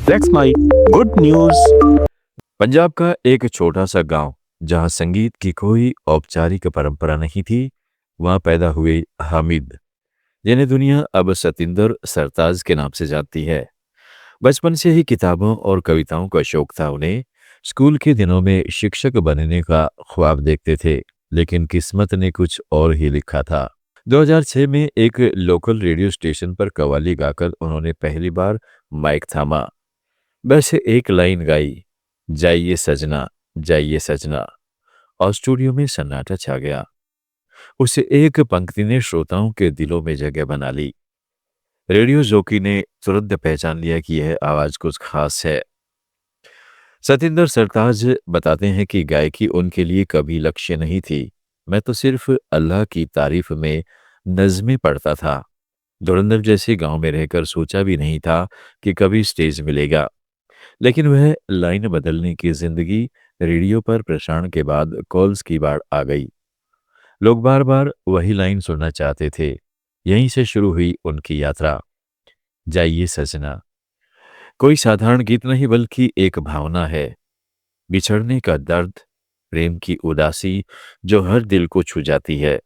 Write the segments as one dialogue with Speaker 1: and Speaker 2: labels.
Speaker 1: That's my good news.
Speaker 2: Punjab का एक छोटा सा गांव जहां संगीत की कोई औपचारिक परंपरा नहीं थी, वहां पैदा हुए हामिद, जिन्हें दुनिया अब सतिंदर सरताज के नाम से जानती है। बचपन से ही किताबों और कविताओं का शौक था उन्हें। स्कूल के दिनों में शिक्षक बनने का ख्वाब देखते थे, लेकिन किस्मत ने कुछ और ही लिखा था। 2006 में एक लोकल रेडियो स्टेशन पर कव्वाली गाकर उन्होंने पहली बार माइक थामा। बस एक लाइन गाई, जाइए सजना, और स्टूडियो में सन्नाटा छा गया। उस एक पंक्ति ने श्रोताओं के दिलों में जगह बना ली। रेडियो जॉकी ने तुरंत पहचान लिया कि यह आवाज कुछ खास है। सतिंदर सरताज बताते हैं कि गायकी उनके लिए कभी लक्ष्य नहीं थी। मैं तो सिर्फ अल्लाह की तारीफ में नज़्में पढ़ता था। धुरंधर जैसे गांव में रहकर सोचा भी नहीं था कि कभी स्टेज मिलेगा। लेकिन वह लाइन बदलने की जिंदगी रेडियो पर प्रसारण के बाद कॉल्स की बाढ़ आ गई। लोग बार बार वही लाइन सुनना चाहते थे। यहीं से शुरू हुई उनकी यात्रा। जाइए सजना कोई साधारण गीत नहीं, बल्कि एक भावना है। बिछड़ने का दर्द, प्रेम की उदासी जो हर दिल को छू जाती है।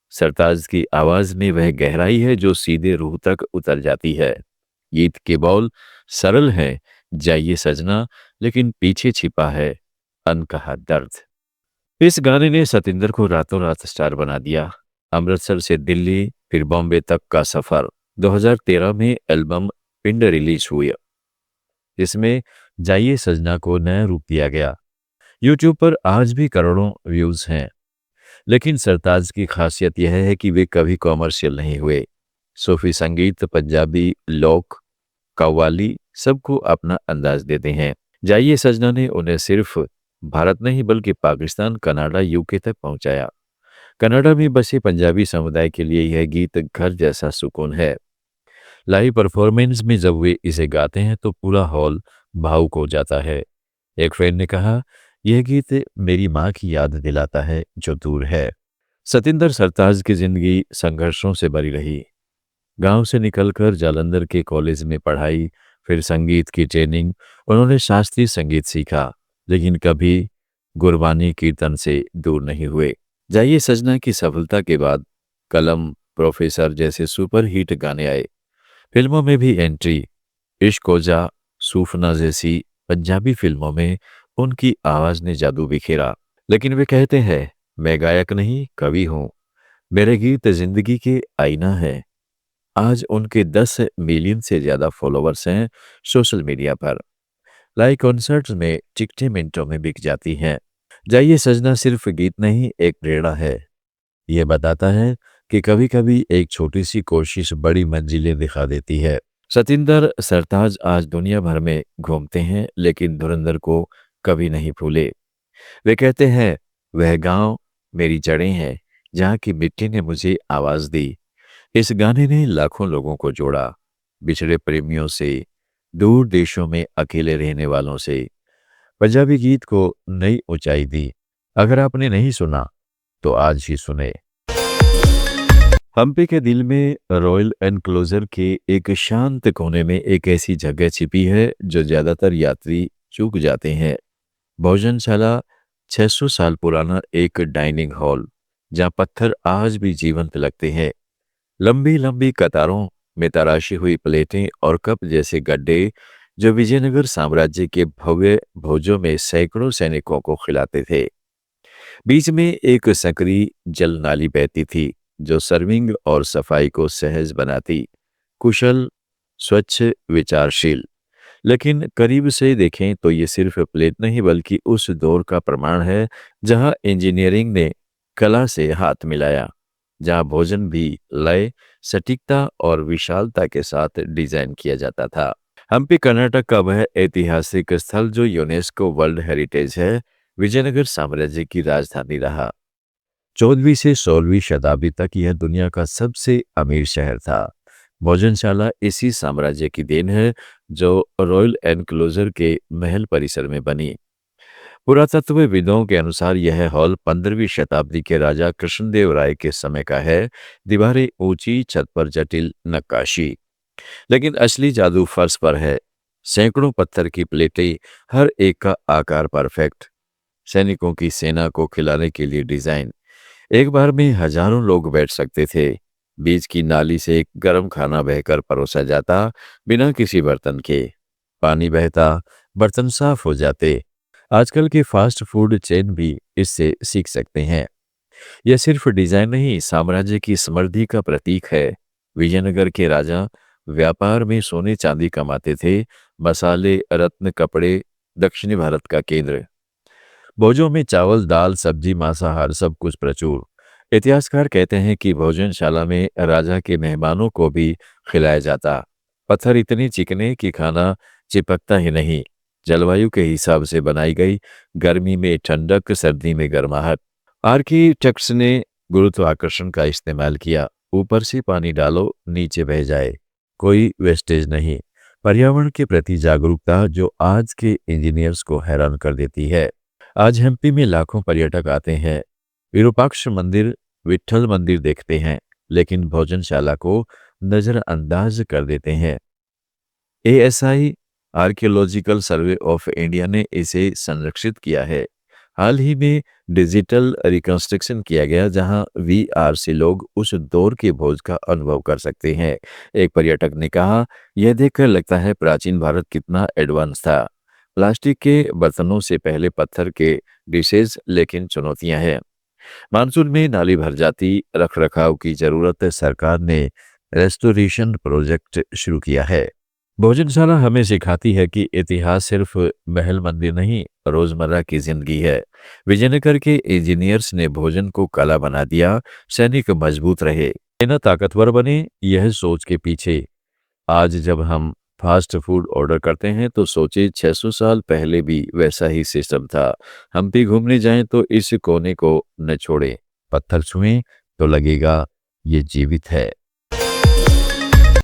Speaker 2: सरताज की आवाज में वह गहराई है जो सीधे रूह तक उतर जाती है। गीत के बोल सरल हैं, जाइए सजना, लेकिन पीछे छिपा है अनकहा दर्द। इस गाने ने सतिंदर को रातों रात स्टार बना दिया। अमृतसर से दिल्ली, फिर बॉम्बे तक का सफर। 2013 में एल्बम पिंड रिलीज हुई, जिसमें जाइए सजना को नया रूप दिया गया। यूट्यूब पर आज भी करोड़ों व्यूज हैं। लेकिन सरताज की खासियत यह है कि वे कभी कॉमर्शियल नहीं हुए। सूफी संगीत, पंजाबी, लोक, कव्वाली सबको अपना अंदाज देते हैं। जाइए सजना ने उन्हें सिर्फ भारत नहीं बल्कि पाकिस्तान, कनाडा, यूके तक पहुंचाया। कनाडा में बसे पंजाबी समुदाय के लिए यह गीत घर जैसा सुकून है। लाइव परफॉर्मेंस में जब वे इसे गाते हैं तो पूरा हॉल भावुक हो जाता है। एक फ्रेंड ने कहा, यह गीत मेरी माँ की याद दिलाता है जो दूर है। सतिंदर सरताज की जिंदगी संघर्षों से भरी रही। गांव से निकलकर जालंधर के कॉलेज में पढ़ाई, फिर संगीत की ट्रेनिंग। उन्होंने शास्त्रीय संगीत सीखा, लेकिन कभी गुरबानी कीर्तन से दूर नहीं हुए। जाइए सजना की सफलता के बाद कलम, प्रोफेसर जैसे सुपर हिट गाने आए। फिल्मों में भी एंट्री। इश्क ओजा, सूफना जैसी पंजाबी फिल्मों में उनकी आवाज ने जादू बिखेरा। लेकिन वे कहते हैं, मैं गायक नहीं कवि हूं। मेरे गीत जिंदगी के आईना है। आज उनके 10 मिलियन से ज्यादा फॉलोवर्स हैं सोशल मीडिया पर। लाइव कॉन्सर्ट्स में टिकटें मिनटों में बिक जाती हैं। जाइए सजना सिर्फ गीत नहीं, एक प्रेरणा है। ये बताता है कि कभी कभी एक छोटी सी कोशिश बड़ी मंजिलें दिखा देती है। सतिंदर सरताज आज दुनिया भर में घूमते हैं, लेकिन धुरंधर को कभी नहीं भूले। वे कहते हैं, वह गांव मेरी जड़ें हैं, जहां की मिट्टी ने मुझे आवाज दी। इस गाने ने लाखों लोगों को जोड़ा, बिछड़े प्रेमियों से, दूर देशों में अकेले रहने वालों से। पंजाबी गीत को नई ऊंचाई दी। अगर आपने नहीं सुना तो आज ही सुने। हम्पी के दिल में रॉयल एनक्लोजर के एक शांत कोने में एक ऐसी जगह छिपी है जो ज्यादातर यात्री चूक जाते हैं। भोजनशाला, 600 साल पुराना एक डाइनिंग हॉल, जहां पत्थर आज भी जीवंत लगते हैं। लंबी लंबी कतारों में तराशी हुई प्लेटें और कप जैसे गड्ढे जो विजयनगर साम्राज्य के भव्य भोजों में सैकड़ों सैनिकों को खिलाते थे। बीच में एक सकरी जल नाली बहती थी जो सर्विंग और सफाई को सहज बनाती। कुशल, स्वच्छ, विचारशील। लेकिन करीब से देखें तो ये सिर्फ प्लेट नहीं बल्कि उस दौर का प्रमाण है जहां इंजीनियरिंग ने कला से हाथ मिलाया, जहां भोजन भी लय, सटीकता और विशालता के साथ डिजाइन किया जाता था। हम्पी कर्नाटक का वह ऐतिहासिक स्थल जो यूनेस्को वर्ल्ड हेरिटेज है, विजयनगर साम्राज्य की राजधानी रहा। 14वीं से 16वीं शताब्दी तक यह दुनिया का सबसे अमीर शहर था। भोजनशाला इसी साम्राज्य की देन है जो रॉयल एनक्लोजर के महल परिसर में बनी। पुरातत्वविदों के अनुसार यह हॉल 15वीं शताब्दी के राजा कृष्णदेव राय के समय का है। दीवारें ऊंची, छत पर जटिल नक्काशी। लेकिन असली जादू फर्श पर है। सैकड़ों पत्थर की प्लेटें, हर एक का आकार परफेक्ट। सैनिकों की सेना को खिलाने के लिए डिजाइन। एक बार में हजारों लोग बैठ सकते थे। बीच की नाली से एक गर्म खाना बहकर परोसा जाता, बिना किसी बर्तन के। पानी बहता, बर्तन साफ हो जाते। आजकल के फास्ट फूड चेन भी इससे सीख सकते हैं। यह सिर्फ डिजाइन नहीं, साम्राज्य की समृद्धि का प्रतीक है। विजयनगर के राजा व्यापार में सोने चांदी कमाते थे। मसाले, रत्न, कपड़े, दक्षिणी भारत का केंद्र। भोजों में चावल, दाल, सब्जी, मांसाहार सब कुछ प्रचुर। इतिहासकार कहते हैं कि भोजनशाला में राजा के मेहमानों को भी खिलाया जाता। पत्थर इतने चिकने कि खाना चिपकता ही नहीं। जलवायु के हिसाब से बनाई गई, गर्मी में ठंडक, सर्दी में गर्माहट। आर्किटेक्ट्स ने गुरुत्वाकर्षण का इस्तेमाल किया। ऊपर से पानी डालो, नीचे बह जाए, कोई वेस्टेज नहीं। पर्यावरण के प्रति जागरूकता जो आज के इंजीनियर्स को हैरान कर देती है। आज एमपी में लाखों पर्यटक आते हैं, विरूपाक्ष मंदिर, विट्ठल मंदिर देखते हैं, लेकिन भोजनशाला को नजरअंदाज कर देते हैं। ASI archaeological survey of India ने इसे संरक्षित किया है। हाल ही में डिजिटल रिकंस्ट्रक्शन किया गया, जहां वीआर से लोग उस दौर के भोज का अनुभव कर सकते हैं। एक पर्यटक ने कहा, यह देखकर लगता है प्राचीन भारत कितना एडवांस था। प्लास्टिक के बर्तनों से पहले पत्थर के डिशेज, लेकिन चुनौतियां हैं। मानसून में नाली भर जाती, रख रखाव की जरूरत। सरकार ने रेस्टोरेशन प्रोजेक्ट शुरू किया है। भोजनशाला हमें सिखाती है कि इतिहास सिर्फ महल मंदिर नहीं, रोजमर्रा की जिंदगी है। विजयनगर के इंजीनियर्स ने भोजन को कला बना दिया। सैनिक मजबूत रहे, सेना ताकतवर बने। यह सोच के पीछे आज जब हम फास्ट फूड ऑर्डर करते हैं तो सोचे 600 साल पहले भी वैसा ही सिस्टम था। हम भी घूमने जाएं तो इस कोने को न छोड़ें। पत्थर छुएं तो लगेगा ये जीवित है।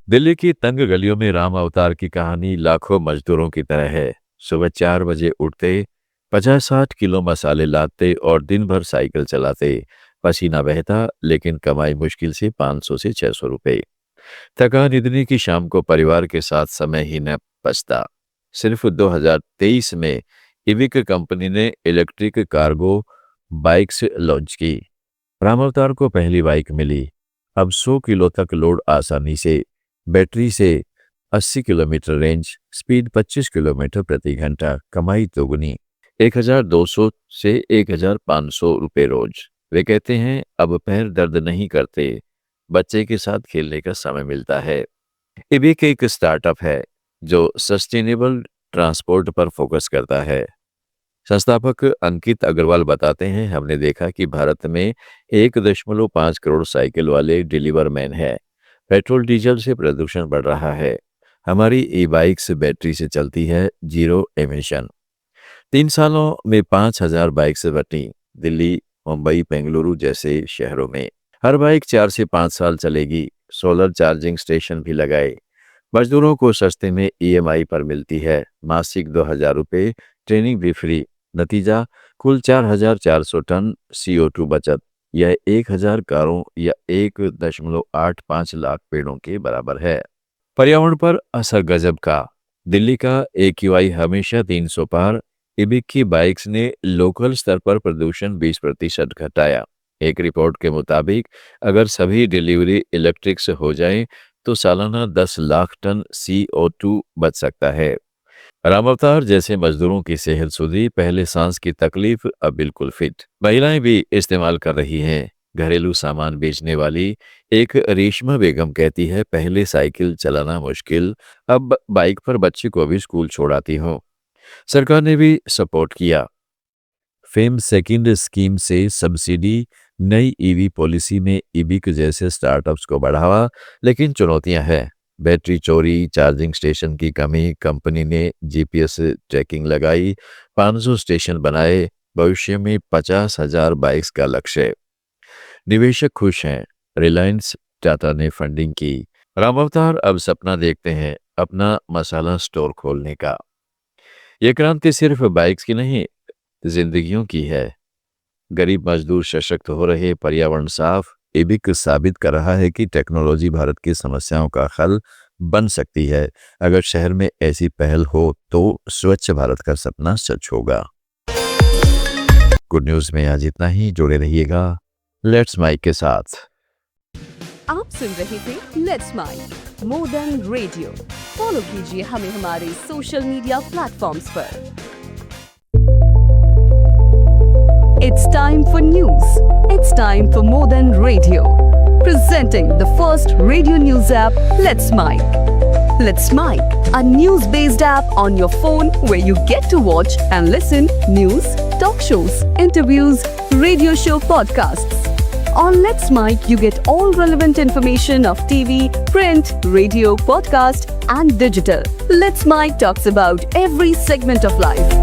Speaker 2: दिल्ली की तंग गलियों में राम अवतार की कहानी लाखों मजदूरों की तरह है। सुबह 4 बजे उठते, 50-60 किलो मसाले लादते और दिन भर साइकिल चलाते। पसीना बहता, लेकिन कमाई मुश्किल से 500 से 600 रुपए। थकान इतनी कि शाम को परिवार के साथ समय ही न बचता। सिर्फ 2023 में इविक कंपनी ने इलेक्ट्रिक कार्गो बाइक्स लॉन्च की। राम अवतार को पहली बाइक मिली। अब 100 किलो तक लोड आसानी से। बैटरी से 80 किलोमीटर रेंज, स्पीड 25 किलोमीटर प्रति घंटा, कमाई दोगुनी। 1200 से 1500 रुपए रोज। वे कहते हैं, अब पैर दर्द नहीं करते, बच्चे के साथ खेलने का समय मिलता है। इबिक एक स्टार्टअप है जो सस्टेनेबल ट्रांसपोर्ट पर फोकस करता है। संस्थापक अंकित अग्रवाल बताते हैं, हमने देखा कि भारत में 1.5 करोड़ साइकिल वाले डिलीवर मैन है। पेट्रोल डीजल से प्रदूषण बढ़ रहा है। हमारी ई बाइक्स बैटरी से चलती है, जीरो एमिशन। 3 सालों में 5000 बाइक्स बटी। दिल्ली, मुंबई, बेंगलुरु जैसे शहरों में हर बाइक 4 से 5 साल चलेगी। सोलर चार्जिंग स्टेशन भी लगाए। मजदूरों को सस्ते में ईएमआई पर मिलती है। मासिक 2000 रुपये, ट्रेनिंग भी फ्री। नतीजा, कुल 4400 टन CO2 बचत। यह 1000 कारों या 1.85 लाख पेड़ों के बराबर है। पर्यावरण पर असर गजब का। दिल्ली का AQI हमेशा 300 पार। इबिक की बाइक्स ने लोकल स्तर पर प्रदूषण 20% घटाया। एक रिपोर्ट के मुताबिक अगर सभी डिलीवरी इलेक्ट्रिक से हो जाए तो सालाना 10 लाख टन CO2 बच सकता है। राम अवतार जैसे मजदूरों की सेहत सुधरी। पहले सांस की तकलीफ, अब बिल्कुल फिट। महिलाएं भी इस्तेमाल कर रही हैं। घरेलू सामान बेचने वाली एक रेशमा बेगम कहती है, पहले साइकिल चलाना मुश्किल, अब बाइक पर बच्चे को भी स्कूल छोड़ाती हूँ। सरकार ने भी सपोर्ट किया। फेम सेकंड स्कीम से सब्सिडी, नई ईवी पॉलिसी में इबिक जैसे स्टार्टअप्स को बढ़ावा, लेकिन चुनौतियां हैं। बैटरी चोरी, चार्जिंग स्टेशन की कमी। कंपनी ने जीपीएस ट्रैकिंग लगाई, 500 स्टेशन बनाए। भविष्य में 50,000 बाइक्स का लक्ष्य। निवेशक खुश हैं। रिलायंस, टाटा ने फंडिंग की। राम अवतार अब सपना देखते हैं अपना मसाला स्टोर खोलने का। ये क्रांति सिर्फ बाइक्स की नहीं, जिंदगियों की है। गरीब मजदूर सशक्त हो रहे, पर्यावरण साफ। इबिक साबित कर रहा है कि टेक्नोलॉजी भारत की समस्याओं का हल बन सकती है। अगर शहर में ऐसी पहल हो तो स्वच्छ भारत का सपना सच होगा। गुड न्यूज़ में आज इतना ही। जुड़े रहिएगा लेट्स माइक के साथ।
Speaker 3: आप सुन रहे थे let's mike more than radio. Follow कीजिए हमें हमारे सोशल मीडिया प्लेटफॉर्म्स पर। It's time for news. It's time for more than radio. Presenting the first radio news app, Let's Mic. Let's Mic, a news-based app on your phone where you get to watch and listen news, talk shows, interviews, radio show podcasts. On Let's Mic, you get all relevant information of TV, print, radio, podcast, and digital. Let's Mic talks about every segment of life.